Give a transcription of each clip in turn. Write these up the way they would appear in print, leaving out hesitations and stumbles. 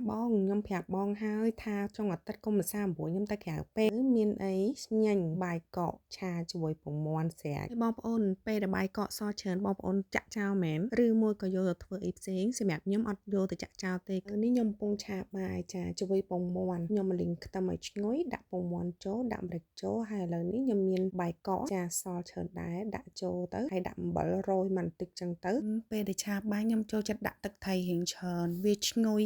បងខ្ញុំប្រាប់បងហើយថាចុងអាទិត្យកុម្ភៈ39ខ្ញុំទៅក្រៅពេទ្យមានអីញញបាយកកឆាជាមួយពងមាន់ស្រាច់បងប្អូនពេលដែលបាយកកសច្រើនបងប្អូនចាក់ចោលមែនឬមួយក៏យកទៅធ្វើអីផ្សេងសម្រាប់ខ្ញុំអត់យកទៅចាក់ចោលទេនេះខ្ញុំកំពុងឆាបាយចាជួយពងមាន់ខ្ញុំលីងខ្ទឹមឲ្យឈ្ងុយដាក់ពងមាន់ចូលដាក់ម្រេចចូលហើយឥឡូវនេះខ្ញុំមានបាយកកចាសល់ច្រើនដែរដាក់ចូលទៅហើយដាក់អំបិលរោយមកបន្តិចចឹងទៅពេលដែលឆាបាយខ្ញុំចូលចិត្តដាក់ទឹកថៃរៀងច្រើនវាឈ្ងុយ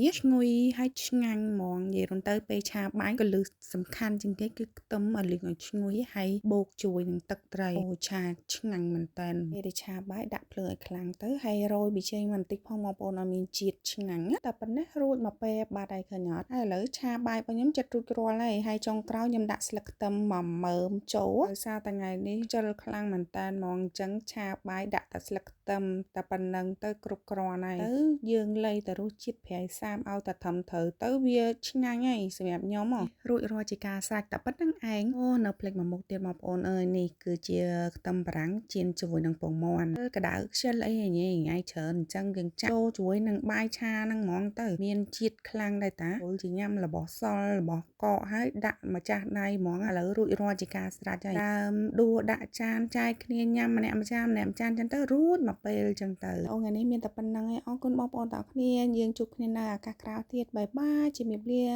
ហើយឆ្ងាញ់ហ្មងនិយាយរួមទៅពេលឆាបាយក៏លឺសំខាន់ជាងគេគឺខ្ទឹមឲ្យលីងឲ្យឈ្ងុយហើយបូកជួយនឹងទឹកត្រីអូឆាឆ្ងាញ់មែនតើពេលដែលឆាបាយដាក់ភ្លើងឲ្យខ្លាំងទៅហើយរោយប៊ីចេងបន្តិចផងបងប្អូនឲ្យមានជាតិឆ្ងាញ់តែប៉ុណ្ណេះរួចមកពេលបាត់ហើយឃើញអត់ហើយឥឡូវឆាបាយរបស់ខ្ញុំចិត្តរួចរាល់ហើយចុងក្រោយខ្ញុំដាក់ស្លឹកខ្ទឹមមកមើមចូលដោយសារតែថ្ងៃនេះជិលខ្លាំងមែនតើហ្មងអញ្ចឹងឆាបាយដាក់តែស្លឹកខ្ទឹមតែប៉ុណ្្នឹងទៅគ្រប់គ្រាន់ហើយទៅយើងលៃតែរសជាតិប្រៃសាមឲ្យតែត្រឹមត្រូវទៅវាឆ្ងាញ់ហើយសម្រាប់ខ្ញុំរួចរាល់ជាការស្រេចតែប៉ុណ្្នឹងឯងអូនៅភ្លេចមួយមុខទៀតបងប្អូនអើយនេះគឺជាខ្ទឹមបារាំងចៀនជាមួយនឹងពងមាន់ក្តៅខ្ជិលអីញ៉ៃញ៉ៃច្រើនអញ្ចឹងយើងចាក់ចូលជាមួយនឹងបាយឆាហ្នឹងហ្មងទៅមានជាតិខ្លាំងដែរតាពលជាញ៉ាំរបស់សល់របស់កកហើយដាក់ម្ចាស់ដៃហ្មងឥឡូវរួចរាល់ជាការស្រេចហើយដើមដួសដាក់ចានចែកគ្នាញ៉ាំម្នាក់ម្ចាស់ចឹងទៅរួចមកពេលចឹងទៅអូថ្ងៃនេះមានតែប៉ុណ្្នឹងឯងអរគុណបងប្អូនទាំងអស់គ្នាយើងជួបគ្នានៅឱកាសក្រោយទៀតបាយបាយជំរាបលា